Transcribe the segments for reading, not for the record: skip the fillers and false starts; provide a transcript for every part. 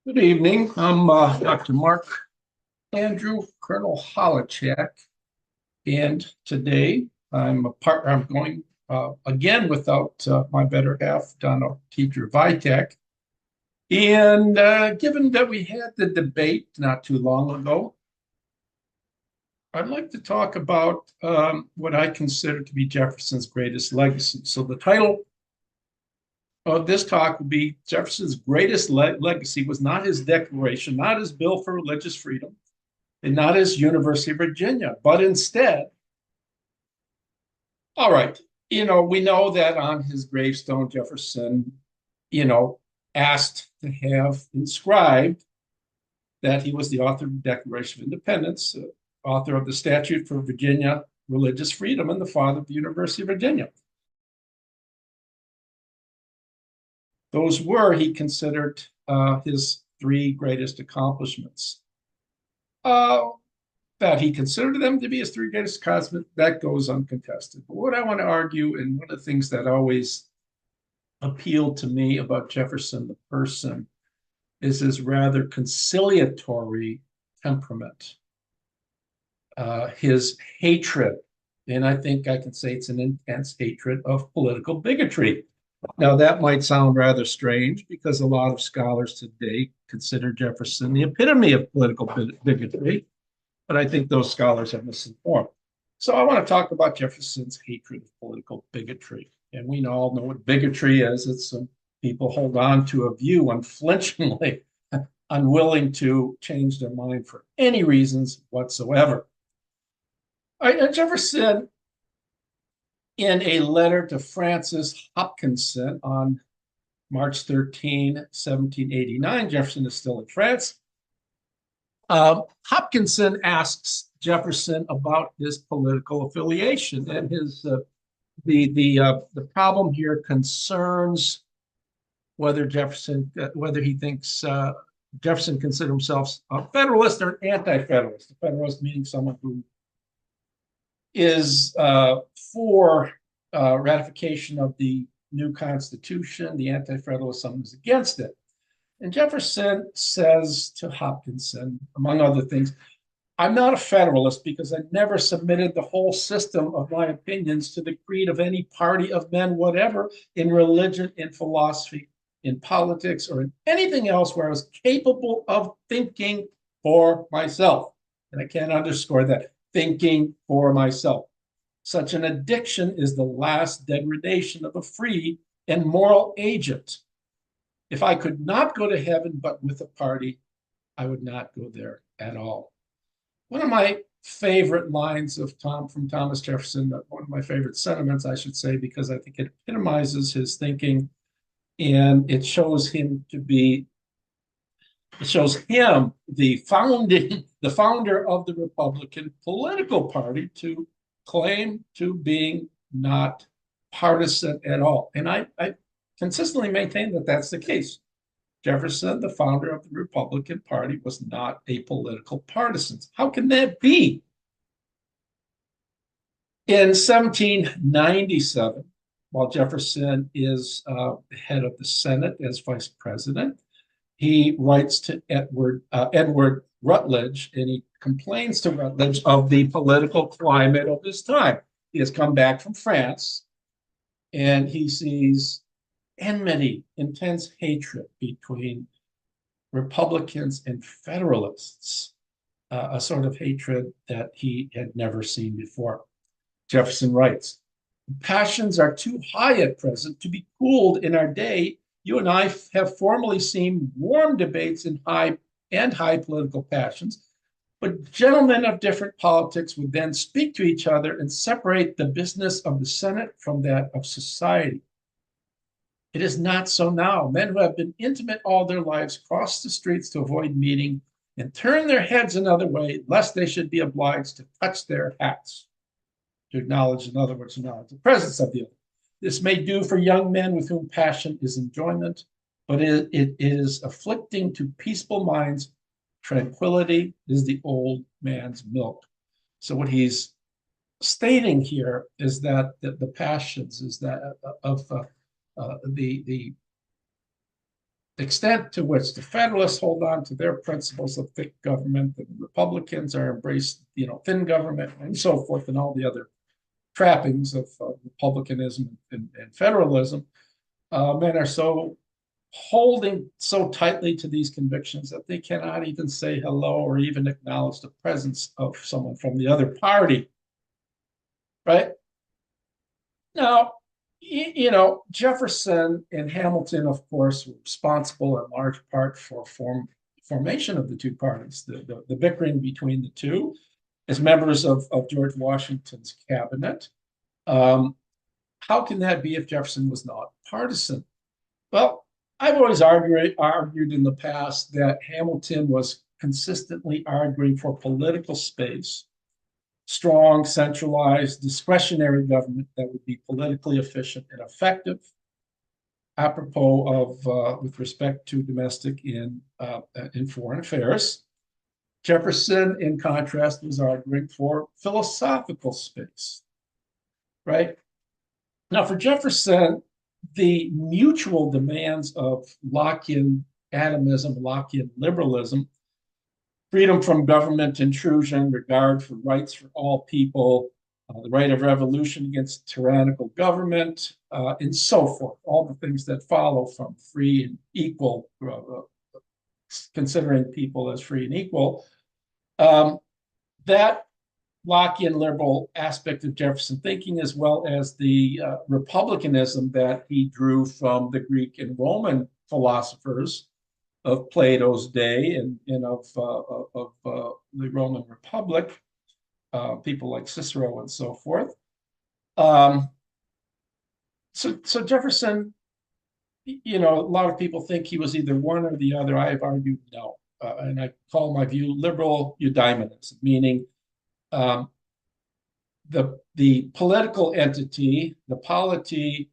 Good evening. I'm Dr. Mark Andrew Colonel Holowchak, and today I'm going again without my better half, Donna Teacher Vitek. And given that we had the debate not too long ago, I'd like to talk about what I consider to be Jefferson's greatest legacy. So the title of this talk will be Jefferson's greatest legacy was not his declaration, not his bill for religious freedom, and not his University of Virginia, but instead, all right, we know that on his gravestone, Jefferson, asked to have inscribed that he was the author of the Declaration of Independence, author of the Statute for Virginia Religious Freedom, and the father of the University of Virginia. Those were, he considered, his three greatest accomplishments. That he considered them to be his three greatest accomplishments, that goes uncontested. But what I want to argue, and one of the things that always appealed to me about Jefferson, the person, is his rather conciliatory temperament, his hatred, and I think I can say it's an intense hatred of political bigotry. Now, that might sound rather strange because a lot of scholars today consider Jefferson the epitome of political bigotry, but I think those scholars are misinformed. So I want to talk about Jefferson's hatred of political bigotry. And we all know what bigotry is. It's when people hold on to a view unflinchingly, unwilling to change their mind for any reasons whatsoever. Jefferson, in a letter to Francis Hopkinson on March 13, 1789, Jefferson is still in France. Hopkinson asks Jefferson about his political affiliation, and the problem here concerns whether he thinks Jefferson considered himself a Federalist or an anti-Federalist. A Federalist meaning someone who is for ratification of the new Constitution. The anti-Federalist, someone who's against it. And Jefferson says to Hopkinson, among other things, I'm not a Federalist because I never submitted the whole system of my opinions to the creed of any party of men, whatever, in religion, in philosophy, in politics, or in anything else where I was capable of thinking for myself. And I can't underscore that, thinking for myself. Such an addiction is the last degradation of a free and moral agent. If I could not go to heaven but with a party, I would not go there at all. One of my favorite lines from Thomas Jefferson, one of my favorite sentiments, I should say, because I think it epitomizes his thinking, and it shows him the founder of the Republican political party, to claim to being not partisan at all. And I consistently maintain that that's the case. Jefferson, the founder of the Republican Party, was not a political partisan. How can that be? In 1797, while Jefferson is head of the Senate as vice president, he writes to Edward Rutledge, and he complains to Rutledge of the political climate of his time. He has come back from France, and he sees enmity, intense hatred between Republicans and Federalists, a sort of hatred that he had never seen before. Jefferson writes, passions are too high at present to be cooled in our day. You and I have formerly seen warm debates in high political passions, but gentlemen of different politics would then speak to each other and separate the business of the Senate from that of society. It is not so now. Men who have been intimate all their lives cross the streets to avoid meeting and turn their heads another way, lest they should be obliged to touch their hats, to acknowledge, in other words, acknowledge the presence of the other. This may do for young men with whom passion is enjoyment, but it is afflicting to peaceful minds. Tranquility is the old man's milk. So what he's stating here is that the passions is that of the extent to which the Federalists hold on to their principles of thick government, and the Republicans are embraced, thin government, and so forth, and all the other trappings of republicanism and federalism, men are so holding so tightly to these convictions that they cannot even say hello or even acknowledge the presence of someone from the other party, right? Now, Jefferson and Hamilton, of course, were responsible in large part for formation of the two parties, the bickering between the two as members of George Washington's cabinet. How can that be if Jefferson was not partisan? Well, I've always argued in the past that Hamilton was consistently arguing for political space, strong, centralized, discretionary government that would be politically efficient and effective, apropos of with respect to domestic and foreign affairs. Jefferson, in contrast, was arguing for philosophical space, right? Now, for Jefferson, the mutual demands of Lockean atomism, Lockean liberalism, freedom from government intrusion, regard for rights for all people, the right of revolution against tyrannical government, and so forth, all the things that follow from free and equal, considering people as free and equal. That Lockean liberal aspect of Jefferson thinking, as well as the republicanism that he drew from the Greek and Roman philosophers of Plato's day and of the Roman Republic, people like Cicero and so forth. So Jefferson, a lot of people think he was either one or the other. I have argued no, and I call my view liberal eudaimonism, meaning the political entity, the polity,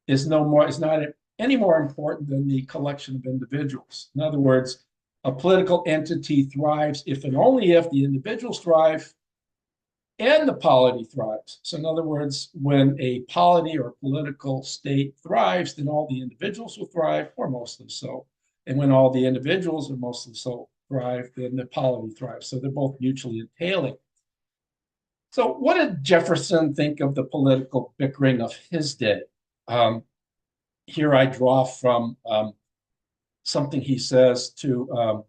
is not any more important than the collection of individuals. In other words, a political entity thrives if and only if the individuals thrive and the polity thrives. So in other words, when a polity or political state thrives, then all the individuals will thrive, or mostly so. And when all the individuals are mostly so thrive, then the polity thrives. So they're both mutually entailing. So what did Jefferson think of the political bickering of his day? Here I draw from something he says to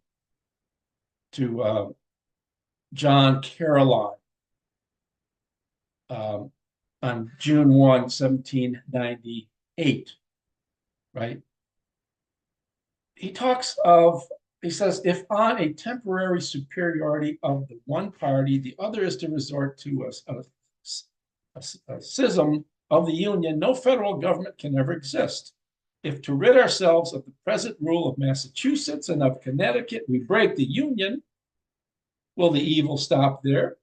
John Caroline on June 1, 1798, right? He says, if on a temporary superiority of the one party, the other is to resort to a schism of the Union, no federal government can ever exist. If to rid ourselves of the present rule of Massachusetts and of Connecticut, we break the Union, will the evil stop there?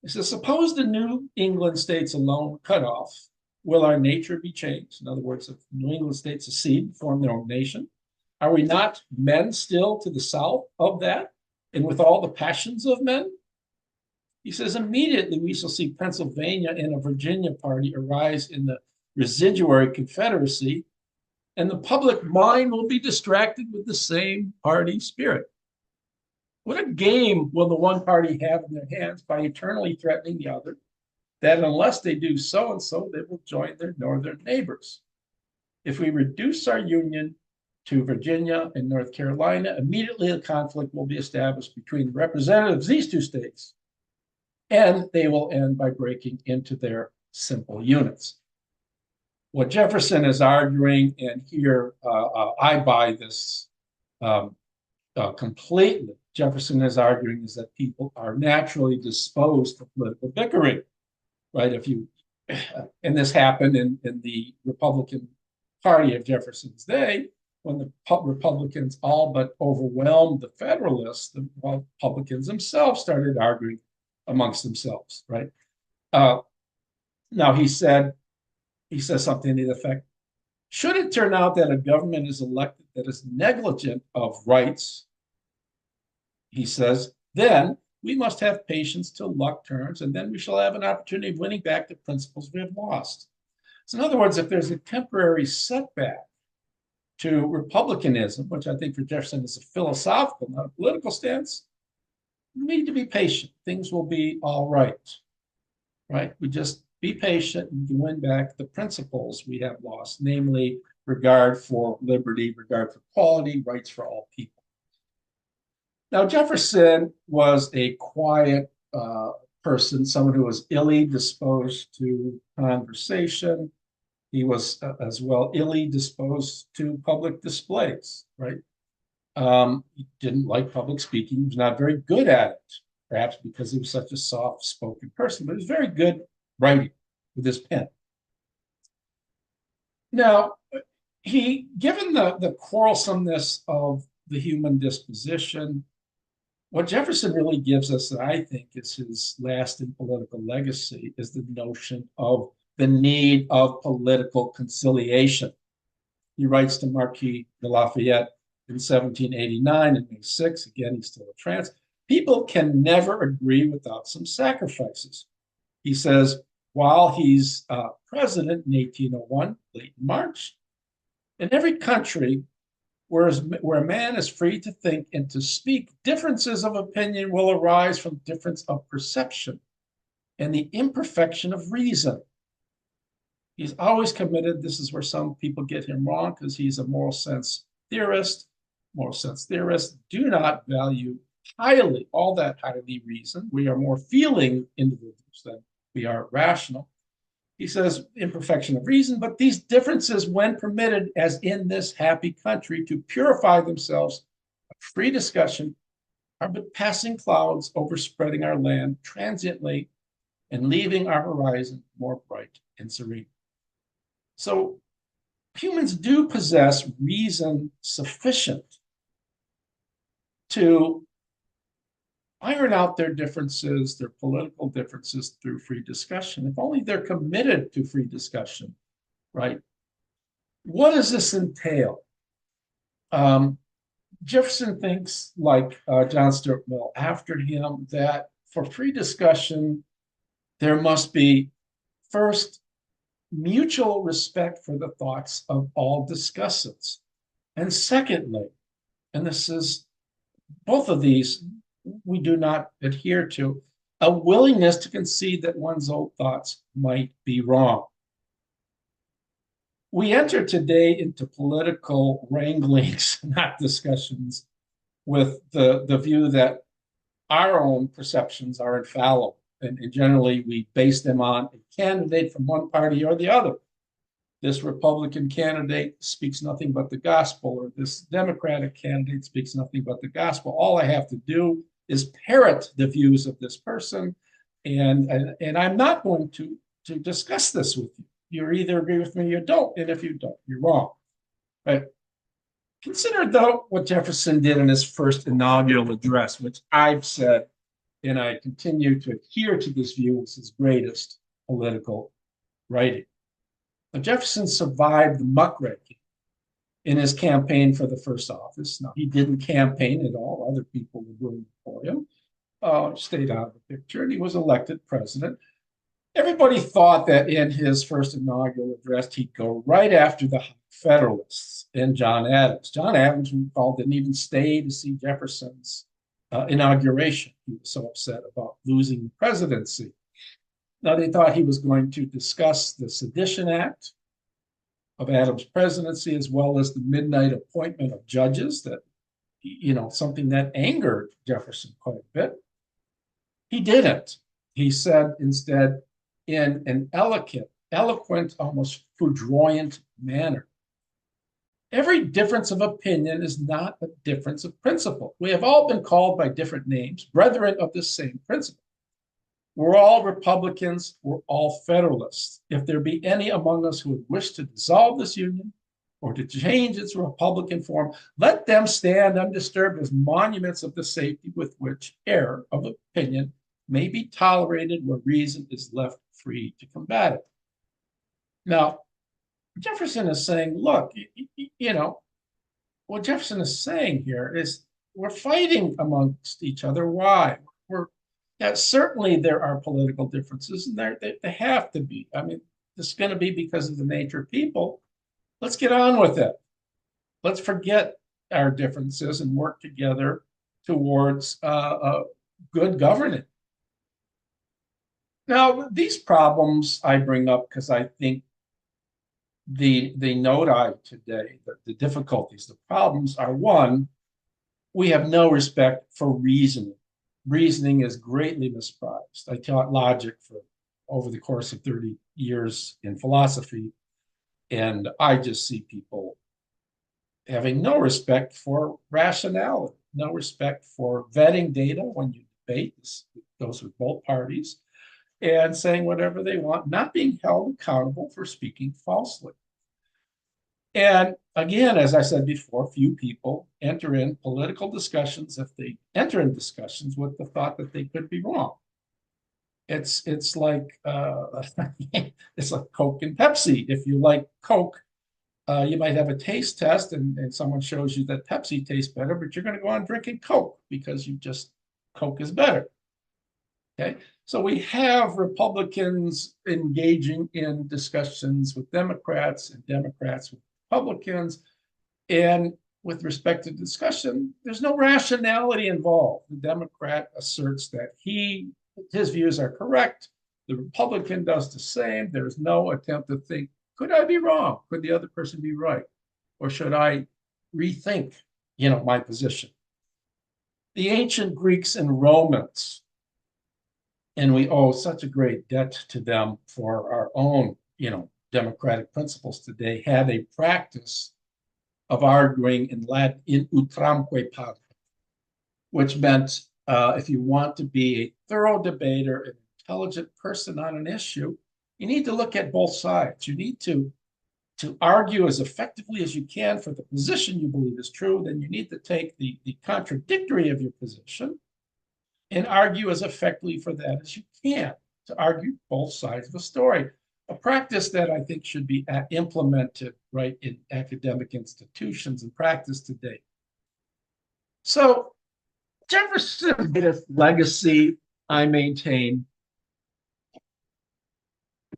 He says, suppose the New England states alone cut off, will our nature be changed? In other words, if New England states secede and form their own nation, are we not men still to the south of that, and with all the passions of men? He says, immediately we shall see Pennsylvania and a Virginia party arise in the residuary confederacy, and the public mind will be distracted with the same party spirit. What a game will the one party have in their hands by eternally threatening the other, that unless they do so and so, they will join their northern neighbors. If we reduce our union to Virginia and North Carolina, immediately a conflict will be established between the representatives of these two states, and they will end by breaking into their simple units. What Jefferson is arguing, and here I buy this completely, Jefferson is arguing is that people are naturally disposed to political bickering, right? And this happened in the Republican Party of Jefferson's day, when the Republicans all but overwhelmed the Federalists, the Republicans themselves started arguing amongst themselves, right? Now he says something to the effect, should it turn out that a government is elected that is negligent of rights, he says, then we must have patience till luck turns, and then we shall have an opportunity of winning back the principles we have lost. So in other words, if there's a temporary setback to republicanism, which I think for Jefferson is a philosophical, not a political stance, we need to be patient. Things will be all right, right? We just be patient and win back the principles we have lost, namely regard for liberty, regard for equality, rights for all people. Now, Jefferson was a quiet person, someone who was illy disposed to conversation. He was as well illy disposed to public displays, right? He didn't like public speaking. He was not very good at it, perhaps because he was such a soft-spoken person, but he was very good writing with his pen. Now, given the quarrelsomeness of the human disposition, what Jefferson really gives us, that I think is his lasting political legacy, is the notion of the need of political conciliation. He writes to Marquis de Lafayette in 1789, in May 6, again, he's still a trance. People can never agree without some sacrifices. He says, while he's president in 1801, late March, in every country where a man is free to think and to speak, differences of opinion will arise from difference of perception and the imperfection of reason. He's always committed. This is where some people get him wrong, because he's a moral sense theorist. Moral sense theorists do not value highly, all that highly, reason. We are more feeling individuals than we are rational. He says imperfection of reason, but these differences, when permitted, as in this happy country, to purify themselves, a free discussion, are but passing clouds overspreading our land transiently and leaving our horizon more bright and serene. So humans do possess reason sufficient to iron out their differences, their political differences, through free discussion, if only they're committed to free discussion, right? What does this entail? Jefferson thinks, like John Stuart Mill after him, that for free discussion, there must be, first, mutual respect for the thoughts of all discussants. And secondly, and this is, both of these we do not adhere to, a willingness to concede that one's own thoughts might be wrong. We enter today into political wranglings, not discussions, with the view that our own perceptions are infallible. And generally, we base them on a candidate from one party or the other. This Republican candidate speaks nothing but the gospel, or this Democratic candidate speaks nothing but the gospel. All I have to do is parrot the views of this person, and I'm not going to discuss this with you. You either agree with me or you don't, and if you don't, you're wrong. Right? Consider, though, what Jefferson did in his first inaugural address, which I've said, and I continue to adhere to this view, as his greatest political writing. Now, Jefferson survived the muckraking in his campaign for the first office. Now, he didn't campaign at all. Other people were doing it for him, stayed out of the picture, and he was elected president. Everybody thought that in his first inaugural address, he'd go right after the Federalists and John Adams. John Adams, we recall, didn't even stay to see Jefferson's inauguration. He was so upset about losing the presidency. Now, they thought he was going to discuss the Sedition Act of Adams' presidency, as well as the midnight appointment of judges, that, something that angered Jefferson quite a bit. He didn't. He said instead, in an eloquent, almost foudroyant manner, every difference of opinion is not a difference of principle. We have all been called by different names, brethren of the same principle. We're all Republicans, we're all Federalists. If there be any among us who would wish to dissolve this union or to change its Republican form, let them stand undisturbed as monuments of the safety with which error of opinion may be tolerated where reason is left free to combat it. Now, Jefferson is saying, look, what Jefferson is saying here is we're fighting amongst each other. Why? Certainly there are political differences, and they have to be. I mean, this is going to be because of the nature of people. Let's get on with it. Let's forget our differences and work together towards good governance. Now, these problems I bring up because I think the nodi today, the difficulties, the problems are one, we have no respect for reasoning. Reasoning is greatly misprized. I taught logic for over the course of 30 years in philosophy, and I just see people having no respect for rationality, no respect for vetting data when you debate. This goes with both parties, and saying whatever they want, not being held accountable for speaking falsely. And again, as I said before, few people enter in political discussions if they enter in discussions with the thought that they could be wrong. It's like it's like Coke and Pepsi. If you like Coke, you might have a taste test and someone shows you that Pepsi tastes better, but you're going to go on drinking Coke because you just Coke is better. Okay, so we have Republicans engaging in discussions with Democrats and Democrats with Republicans. And with respect to discussion, there's no rationality involved. The Democrat asserts that his views are correct. The Republican does the same. There's no attempt to think, could I be wrong? Could the other person be right? Or should I rethink, my position? The ancient Greeks and Romans, and we owe such a great debt to them for our own, democratic principles today, had a practice of arguing in Latin in utramque partem, which meant if you want to be a thorough debater, an intelligent person on an issue, you need to look at both sides. You need to argue as effectively as you can for the position you believe is true. Then you need to take the contradictory of your position and argue as effectively for that as you can, to argue both sides of a story. A practice that I think should be implemented right in academic institutions and practice today. So Jefferson's greatest legacy, I maintain,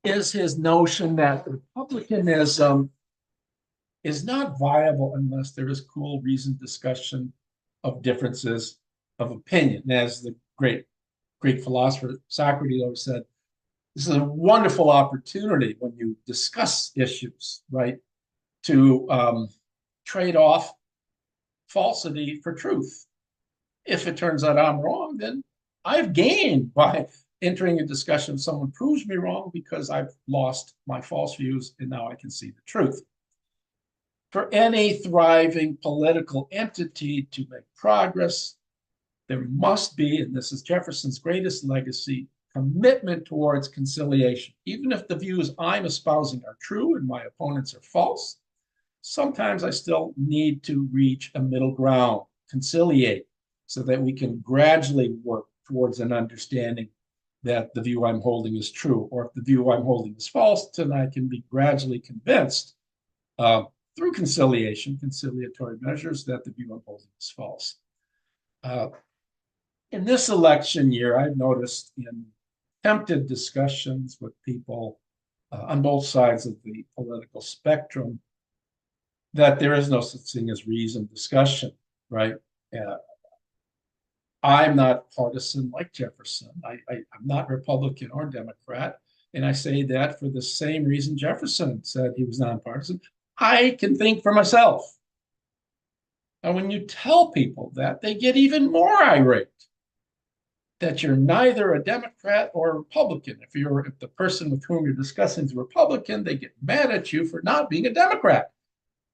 is his notion that republicanism is not viable unless there is cool, reasoned discussion of differences of opinion. As the great Greek philosopher Socrates always said, this is a wonderful opportunity when you discuss issues, right, to trade off falsity for truth. If it turns out I'm wrong, then I've gained by entering a discussion. Someone proves me wrong because I've lost my false views and now I can see the truth. For any thriving political entity to make progress, there must be, and this is Jefferson's greatest legacy, commitment towards conciliation. Even if the views I'm espousing are true and my opponents are false, sometimes I still need to reach a middle ground, conciliate, so that we can gradually work towards an understanding that the view I'm holding is true, or if the view I'm holding is false, then I can be gradually convinced through conciliation, conciliatory measures, that the view I'm holding is false. In this election year, I've noticed in attempted discussions with people on both sides of the political spectrum that there is no such thing as reasoned discussion, right? I'm not partisan like Jefferson. I'm not Republican or Democrat. And I say that for the same reason Jefferson said he was nonpartisan. I can think for myself. And when you tell people that, they get even more irate that you're neither a Democrat or a Republican. If the person with whom you're discussing is a Republican, they get mad at you for not being a Democrat.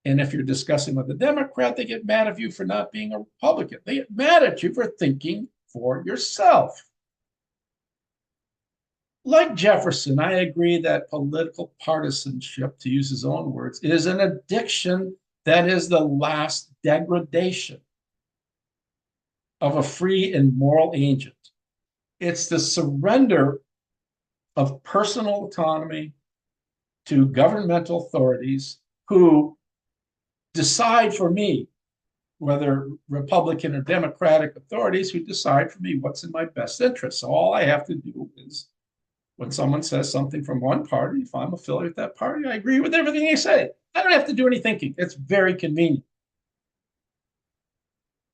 And if you're discussing with a Democrat, they get mad at you for not being a Republican. They get mad at you for thinking for yourself. Like Jefferson, I agree that political partisanship, to use his own words, is an addiction that is the last degradation of a free and moral agent. It's the surrender of personal autonomy to governmental authorities who decide for me, whether Republican or Democratic authorities who decide for me what's in my best interest. So all I have to do is, when someone says something from one party, if I'm affiliated with that party, I agree with everything they say. I don't have to do any thinking. It's very convenient.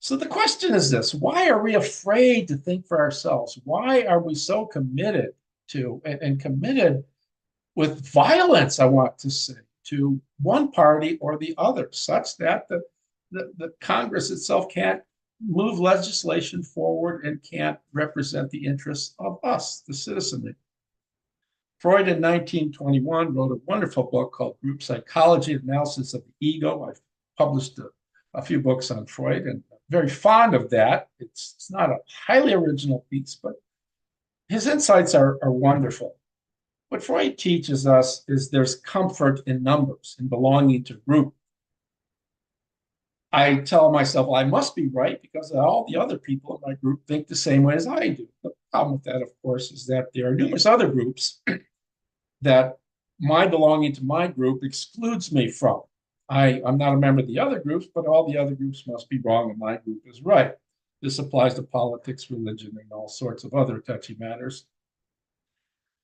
So the question is this: why are we afraid to think for ourselves? Why are we so committed to and committed with violence, I want to say, to one party or the other, such that the Congress itself can't move legislation forward and can't represent the interests of us, the citizenry? Freud in 1921 wrote a wonderful book called Group Psychology, Analysis of the Ego. I've published a few books on Freud and I'm very fond of that. It's not a highly original piece, but his insights are wonderful. What Freud teaches us is there's comfort in numbers, in belonging to a group. I tell myself, well, I must be right because all the other people in my group think the same way as I do. The problem with that, of course, is that there are numerous other groups that my belonging to my group excludes me from. I'm not a member of the other groups, but all the other groups must be wrong and my group is right. This applies to politics, religion, and all sorts of other touchy matters.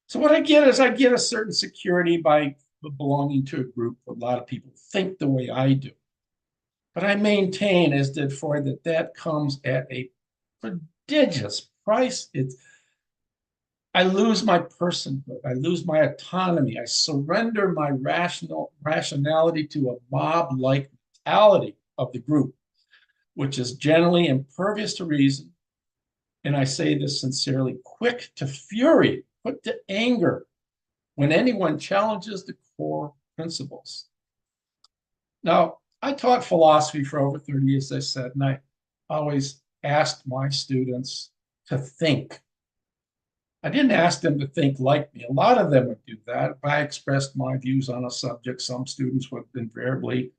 So what I get is I get a certain security by belonging to a group. A lot of people think the way I do. But I maintain, as did Freud, that comes at a prodigious price. I lose my personhood. I lose my autonomy. I surrender my rationality to a mob-like mentality of the group, which is generally impervious to reason. And I say this sincerely, quick to fury, quick to anger when anyone challenges the core principles. Now, I taught philosophy for over 30 years, as I said, and I always asked my students to think. I didn't ask them to think like me. A lot of them would do that. If I expressed my views on a subject, some students would invariably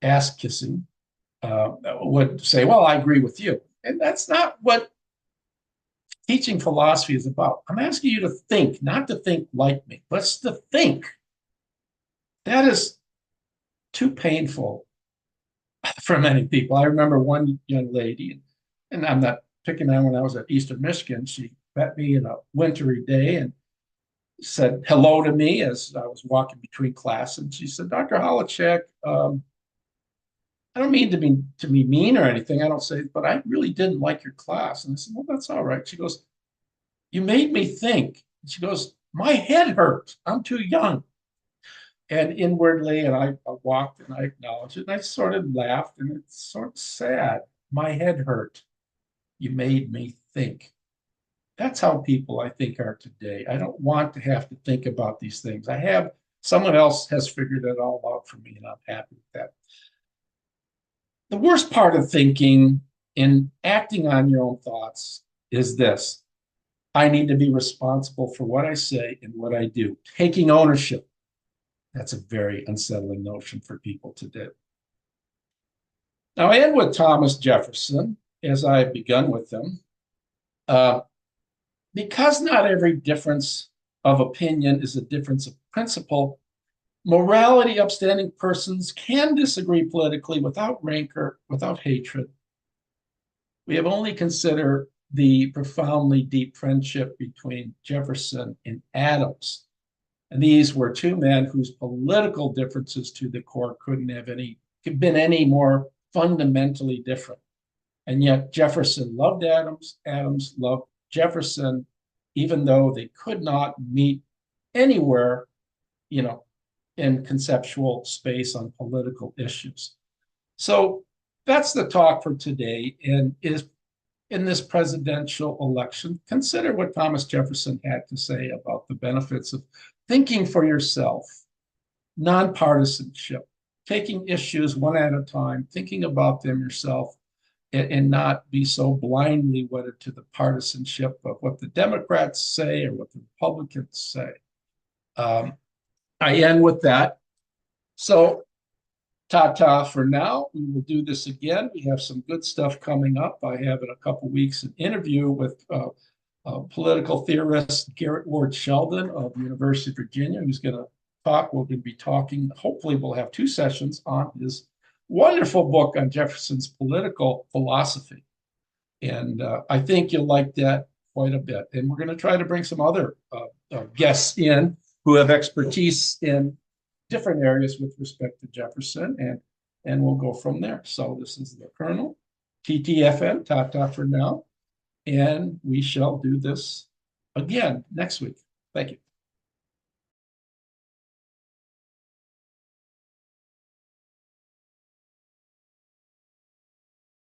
ass kissing, would say, well, I agree with you. And that's not what teaching philosophy is about. I'm asking you to think, not to think like me, but to think. That is too painful for many people. I remember one young lady, and I'm not picking on when I was at Eastern Michigan, she met me in a wintry day and said hello to me as I was walking between class. And she said, Dr. Holowchak, I don't mean to be mean or anything. I don't say, but I really didn't like your class. And I said, well, that's all right. She goes, you made me think. And she goes, my head hurts. I'm too young. And inwardly, and I walked and I acknowledged it, and I sort of laughed, and it's sort of sad. My head hurt. You made me think. That's how people, I think, are today. I don't want to have to think about these things. Someone else has figured it all out for me, and I'm happy with that. The worst part of thinking and acting on your own thoughts is this: I need to be responsible for what I say and what I do. Taking ownership. That's a very unsettling notion for people today. Now, I end with Thomas Jefferson, as I've begun with him. Because not every difference of opinion is a difference of principle, morality upstanding persons can disagree politically without rancor, without hatred. We have only considered the profoundly deep friendship between Jefferson and Adams. And these were two men whose political differences to the core couldn't have been any more fundamentally different. And yet Jefferson loved Adams, Adams loved Jefferson, even though they could not meet anywhere, in conceptual space on political issues. So that's the talk for today. And is in this presidential election, consider what Thomas Jefferson had to say about the benefits of thinking for yourself, nonpartisanship, taking issues one at a time, thinking about them yourself, and not be so blindly wedded to the partisanship of what the Democrats say or what the Republicans say. I end with that. So, ta-ta for now. We will do this again. We have some good stuff coming up. I have in a couple of weeks an interview with political theorist Garrett Ward Sheldon of the University of Virginia, who's going to talk. We're going to be talking, hopefully we'll have 2 sessions on his wonderful book on Jefferson's political philosophy. And I think you'll like that quite a bit. And we're going to try to bring some other guests in who have expertise in different areas with respect to Jefferson, and we'll go from there. So this is the Colonel. TTFN, ta-ta for now. And we shall do this again next week. Thank you.